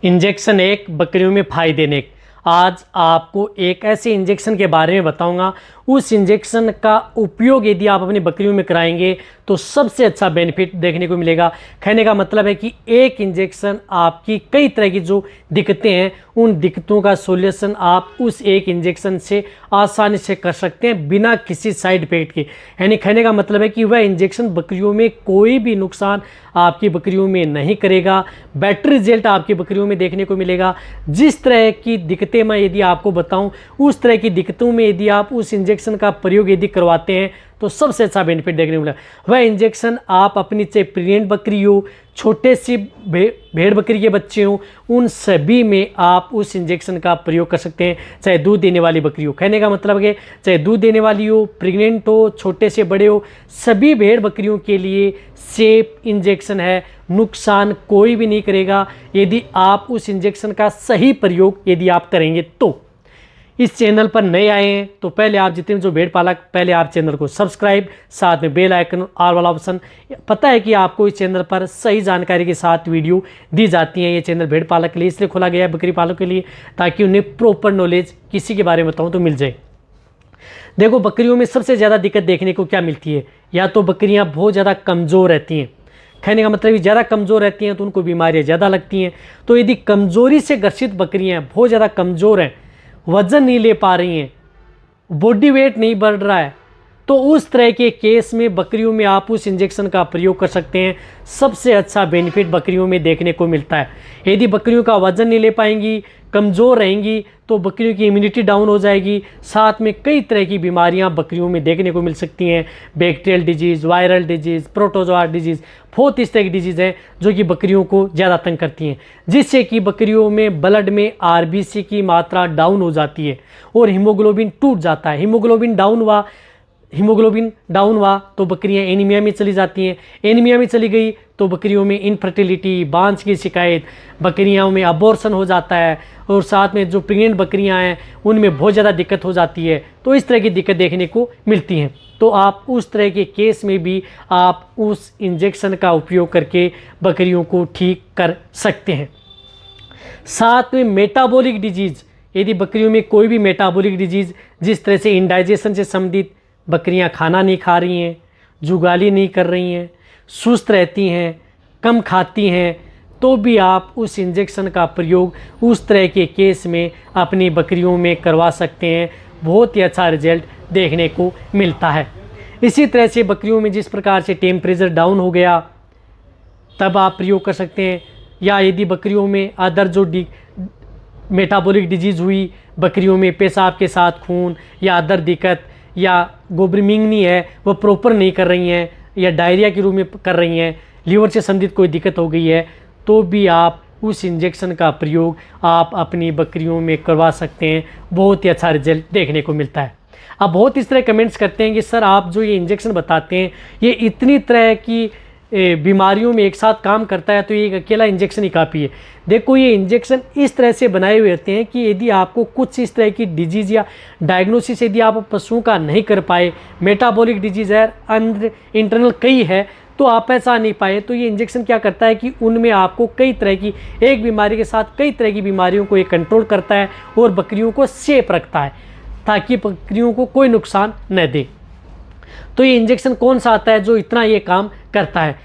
Injection एक बकरियों में फायदे नेक। आज आपको एक ऐसे इंजेक्शन के बारे में बताऊंगा, उस इंजेक्शन का उपयोग यदि आप अपनी बकरियों में कराएंगे तो सबसे अच्छा बेनिफिट देखने को मिलेगा। कहने का मतलब है कि एक इंजेक्शन आपकी कई तरह की जो दिक्कतें हैं उन दिक्कतों का सॉल्यूशन आप उस एक इंजेक्शन से आसानी से कर सकते हैं बिना किसी साइड इफेक्ट के। यानी कहने का मतलब है कि वह इंजेक्शन बकरियों में कोई भी नुकसान आपकी बकरियों में नहीं करेगा, बेटर रिजल्ट आपकी बकरियों में देखने को मिलेगा। जिस तरह की दिक्कतें मैं यदि आपको बताऊं, उस तरह की दिक्कतों में यदि आप उस इंजेक्शन का प्रयोग यदि करवाते हैं तो सबसे अच्छा बेनिफिट देखने को मिलेगा। वह इंजेक्शन आप अपनी चाहे प्रेग्नेंट बकरी हो, छोटे सी भेड़ बकरी के बच्चे हों, उन सभी में आप उस इंजेक्शन का प्रयोग कर सकते हैं। चाहे दूध देने वाली बकरी हो, कहने का मतलब है चाहे दूध देने वाली हो, प्रेग्नेंट हो, छोटे से बड़े हो, सभी भेड़ बकरियों के लिए सेफ इंजेक्शन है, नुकसान कोई भी नहीं करेगा यदि आप उस इंजेक्शन का सही प्रयोग यदि आप करेंगे तो। इस चैनल पर नए आए हैं तो पहले आप जितने जो भेड़ पालक, पहले आप चैनल को सब्सक्राइब, साथ में बेल आइकन ऑल वाला ऑप्शन। पता है कि आपको इस चैनल पर सही जानकारी के साथ वीडियो दी जाती हैं। ये चैनल भेड़ पालक के लिए इसलिए खोला गया है, बकरी पालक के लिए, ताकि उन्हें प्रॉपर नॉलेज किसी के बारे में बताऊँ तो मिल जाए। देखो, बकरियों में सबसे ज़्यादा दिक्कत देखने को क्या मिलती है, या तो बकरियाँ बहुत ज़्यादा कमज़ोर रहती हैं। कहने का मतलब ज़्यादा कमज़ोर रहती हैं तो उनको बीमारियाँ ज़्यादा लगती हैं। तो यदि कमज़ोरी से ग्रसित बकरियाँ बहुत ज़्यादा कमज़ोर हैं, वज़न नहीं ले पा रही हैं, बॉडी वेट नहीं बढ़ रहा है, तो उस तरह के केस में बकरियों में आप उस इंजेक्शन का प्रयोग कर सकते हैं। सबसे अच्छा बेनिफिट बकरियों में देखने को मिलता है। यदि बकरियों का वज़न नहीं ले पाएंगी, कमज़ोर रहेंगी, तो बकरियों की इम्यूनिटी डाउन हो जाएगी। साथ में कई तरह की बीमारियां बकरियों में देखने को मिल सकती हैं। Bacterial disease, viral disease, protozoa disease, बहुत इस तरह की डिजीज़ हैं जो कि बकरियों को ज़्यादा तंग करती हैं, जिससे कि बकरियों में ब्लड में आरबीसी की मात्रा डाउन हो जाती है और हीमोग्लोबिन टूट जाता है। हीमोग्लोबिन डाउन हुआ तो बकरियां एनीमिया में चली जाती हैं। एनीमिया में चली गई तो बकरियों में इनफर्टिलिटी, बांझ की शिकायत, बकरियों में अबॉर्शन हो जाता है, और साथ में जो प्रेग्नेंट बकरियां हैं उनमें बहुत ज़्यादा दिक्कत हो जाती है। तो इस तरह की दिक्कत देखने को मिलती हैं। तो आप उस तरह के केस में भी आप उस इंजेक्शन का उपयोग करके बकरियों को ठीक कर सकते हैं। साथ में मेटाबॉलिक डिजीज़, यदि बकरियों में कोई भी मेटाबॉलिक डिजीज़, जिस तरह से इंडाइजेशन से संबंधित, बकरियां खाना नहीं खा रही हैं, जुगाली नहीं कर रही हैं, सुस्त रहती हैं, कम खाती हैं, तो भी आप उस इंजेक्शन का प्रयोग उस तरह के केस में अपनी बकरियों में करवा सकते हैं। बहुत ही अच्छा रिजल्ट देखने को मिलता है। इसी तरह से बकरियों में जिस प्रकार से टेम्परेचर डाउन हो गया तब आप प्रयोग कर सकते हैं। या यदि बकरियों में अदर जो मेटाबॉलिक डिजीज़ हुई, बकरियों में पेशाब के साथ खून या अदर दिक्कत, या गोब्रिमिंगनी है वो प्रॉपर नहीं कर रही हैं, या डायरिया के रूप में कर रही हैं, लीवर से संबंधित कोई दिक्कत हो गई है, तो भी आप उस इंजेक्शन का प्रयोग आप अपनी बकरियों में करवा सकते हैं। बहुत ही अच्छा रिजल्ट देखने को मिलता है। अब बहुत इस तरह कमेंट्स करते हैं कि सर आप जो ये इंजेक्शन बताते हैं ये इतनी तरह की बीमारियों में एक साथ काम करता है, तो ये एक अकेला इंजेक्शन ही काफ़ी है। देखो, ये इंजेक्शन इस तरह से बनाए हुए होते हैं कि यदि आपको कुछ इस तरह की डिजीज़ या डायग्नोसिस यदि आप पशुओं का नहीं कर पाए, मेटाबॉलिक डिजीज़ है, इंटरनल कई है, तो आप ऐसा नहीं पाए, तो ये इंजेक्शन क्या करता है कि उनमें आपको कई तरह की, एक बीमारी के साथ कई तरह की बीमारियों को ये कंट्रोल करता है और बकरियों को सेफ रखता है ताकि बकरियों को कोई नुकसान न दे। तो ये इंजेक्शन कौन सा आता है जो इतना ये काम करता है?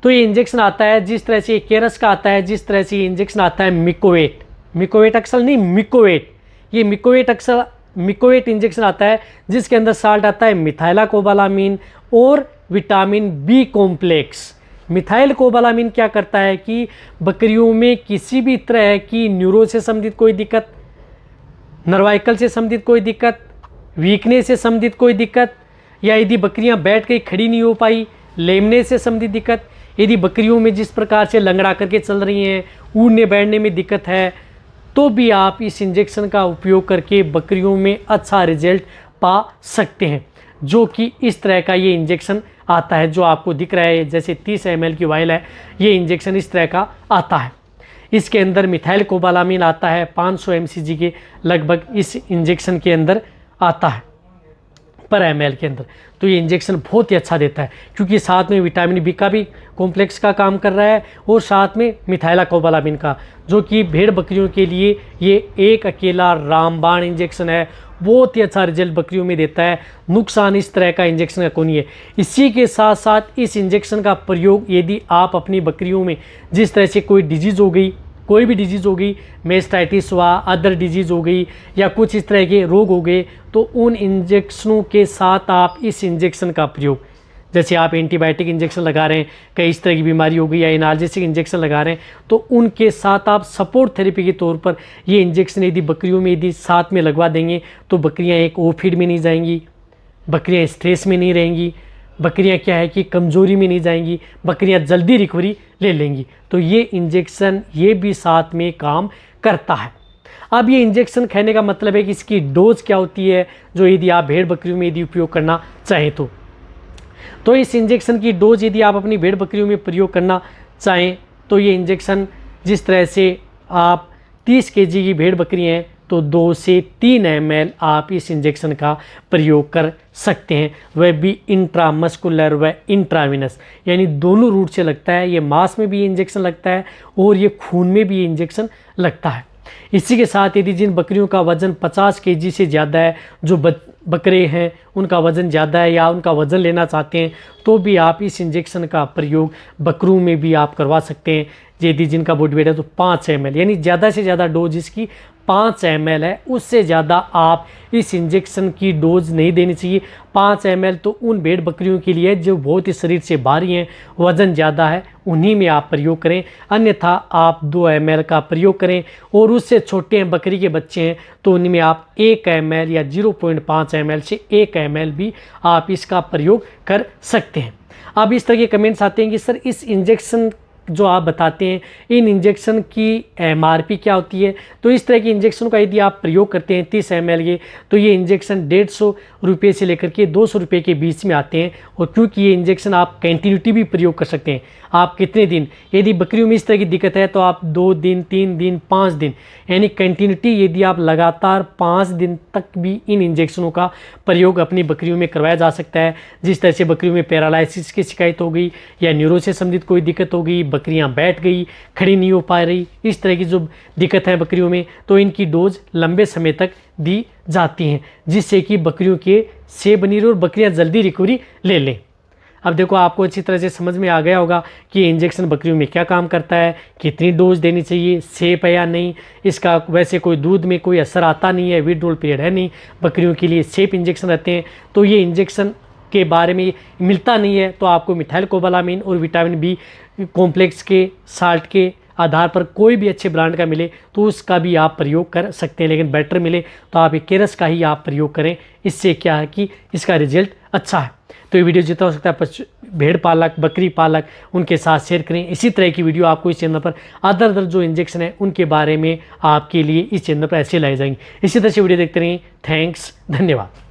तो ये इंजेक्शन आता है जिस तरह से केरस का आता है, जिस तरह से ये इंजेक्शन आता है मिकोवेट अक्सर नहीं, मिकोवेट। ये मिकोवेट इंजेक्शन आता है जिसके अंदर साल्ट आता है मिथाइलाकोबालामीन और विटामिन बी कॉम्प्लेक्स। मिथाइलकोबालामीन क्या करता है कि बकरियों में किसी भी तरह की न्यूरो से संबंधित कोई दिक्कत, नर्वाइकल से संबंधित कोई दिक्कत, वीकनेस से संबंधित कोई दिक्कत, या यदि बकरियां बैठ के खड़ी नहीं हो पाई, लेमने से संबंधित दिक्कत, यदि बकरियों में जिस प्रकार से लंगड़ा करके चल रही हैं, उड़ने बैठने में दिक्कत है, तो भी आप इस इंजेक्शन का उपयोग करके बकरियों में अच्छा रिजल्ट पा सकते हैं। जो कि इस तरह का ये इंजेक्शन आता है जो आपको दिख रहा है, जैसे 30 ml की वायल है, ये इंजेक्शन इस तरह का आता है। इसके अंदर मिथाइलकोबालामीन आता है 500 mcg के लगभग इस इंजेक्शन के अंदर आता है। पर ml के अंदर। तो ये इंजेक्शन बहुत ही अच्छा देता है, क्योंकि साथ में विटामिन बी का भी कॉम्प्लेक्स का काम कर रहा है और साथ में मिथाइलाकोबालामिन का, जो कि भेड़ बकरियों के लिए ये एक अकेला रामबाण इंजेक्शन है। बहुत ही अच्छा रिजल्ट बकरियों में देता है, नुकसान इस तरह का इंजेक्शन का कोई नहीं है। इसी के साथ साथ इस इंजेक्शन का प्रयोग यदि आप अपनी बकरियों में जिस तरह से कोई डिजीज़ हो गई, कोई भी डिजीज़ हो गई, मेस्टाइटिस हुआ, अदर डिजीज़ हो गई या कुछ इस तरह के रोग हो गए, तो उन इंजेक्शनों के साथ आप इस इंजेक्शन का प्रयोग, जैसे आप एंटीबायोटिक इंजेक्शन लगा रहे हैं, कई इस तरह की बीमारी हो गई या एनाल्जेसिक इंजेक्शन लगा रहे हैं, तो उनके साथ आप सपोर्ट थेरेपी के तौर पर ये इंजेक्शन यदि बकरियों में यदि साथ में लगवा देंगे तो बकरियां एक ओफीड में नहीं जाएंगी, बकरियां स्ट्रेस में नहीं रहेंगी, बकरियां क्या है कि कमज़ोरी में नहीं जाएंगी, बकरियां जल्दी रिकवरी ले लेंगी। तो ये इंजेक्शन ये भी साथ में काम करता है। अब ये इंजेक्शन खाने का मतलब है कि इसकी डोज क्या होती है, जो यदि आप भेड़ बकरियों में यदि उपयोग करना चाहें तो इस इंजेक्शन की डोज यदि आप अपनी भेड़ बकरियों में प्रयोग करना चाहें तो ये इंजेक्शन जिस तरह से आप 30 केजी की भेड़ बकरी हैं तो 2 से 3 ml आप इस इंजेक्शन का प्रयोग कर सकते हैं, वह भी इंट्रामस्कुलर व इंट्राविनस, यानी दोनों रूट से लगता है। ये मांस में भी ये इंजेक्शन लगता है और ये खून में भी ये इंजेक्शन लगता है। इसी के साथ यदि जिन बकरियों का वज़न 50 केजी से ज़्यादा है, जो बकरे हैं उनका वज़न ज़्यादा है या उनका वज़न लेना चाहते हैं, तो भी आप इस इंजेक्शन का प्रयोग बकरों में भी आप करवा सकते हैं। यदि जिनका बॉडी वेट है तो 5 ml, यानी ज़्यादा से ज़्यादा डोज इसकी 5 ml है, उससे ज़्यादा आप इस इंजेक्शन की डोज नहीं देनी चाहिए। 5 ml तो उन भेड़ बकरियों के लिए जो बहुत ही शरीर से भारी हैं, वज़न ज़्यादा है, उन्हीं में आप प्रयोग करें, अन्यथा आप 2 ml का प्रयोग करें। और उससे छोटे हैं, बकरी के बच्चे हैं, तो उनमें आप 1 ml या 0.5 ml से 1 ml भी आप इसका प्रयोग कर सकते हैं। अब इस तरह के कमेंट्स आते हैं कि सर इस इंजेक्शन जो आप बताते हैं, इन इंजेक्शन की MRP क्या होती है। तो इस तरह के इंजेक्शन का यदि आप प्रयोग करते हैं 30 ml के, तो ये इंजेक्शन 150 रुपये से लेकर के 200 रुपये के बीच में आते हैं। और क्योंकि ये इंजेक्शन आप कंटिन्यूटी भी प्रयोग कर सकते हैं, आप कितने दिन, यदि बकरियों में इस तरह की दिक्कत है तो आप 2 दिन, 3 दिन, 5 दिन, यानी कंटिन्यूटी यदि आप लगातार 5 दिन तक भी इन इंजेक्शनों का प्रयोग अपनी बकरियों में करवाया जा सकता है। जिस तरह से बकरियों में पैरालाइसिस की शिकायत हो गई या न्यूरो से संबंधित कोई दिक्कत हो गई, बकरियां बैठ गई, खड़ी नहीं हो पा रही, इस तरह की जो दिक्कत है बकरियों में, तो इनकी डोज लंबे समय तक दी जाती हैं, जिससे कि बकरियों के सेहत बनी रहे और बकरियां जल्दी रिकवरी ले लें। अब देखो आपको अच्छी तरह से समझ में आ गया होगा कि इंजेक्शन बकरियों में क्या काम करता है, कितनी डोज देनी चाहिए, सेफ है या नहीं, इसका वैसे कोई दूध में कोई असर आता नहीं है, विथड्रॉल पीरियड है नहीं, बकरियों के लिए सेफ इंजेक्शन रहते हैं। तो ये इंजेक्शन के बारे में मिलता नहीं है तो आपको मिथाइलकोबालामिन और विटामिन बी कॉम्प्लेक्स के साल्ट के आधार पर कोई भी अच्छे ब्रांड का मिले तो उसका भी आप प्रयोग कर सकते हैं, लेकिन बेटर मिले तो आप केरस का ही आप प्रयोग करें। इससे क्या है कि इसका रिजल्ट अच्छा है। तो ये वीडियो जितना हो सकता है भेड़ पालक, बकरी पालक, उनके साथ शेयर करें। इसी तरह की वीडियो आपको इस चैनल पर अदर जो इंजेक्शन है उनके बारे में आपके लिए इस चैनल पर ऐसे लाई जाएंगे। इसी तरह से वीडियो देखते रहिए। थैंक्स, धन्यवाद।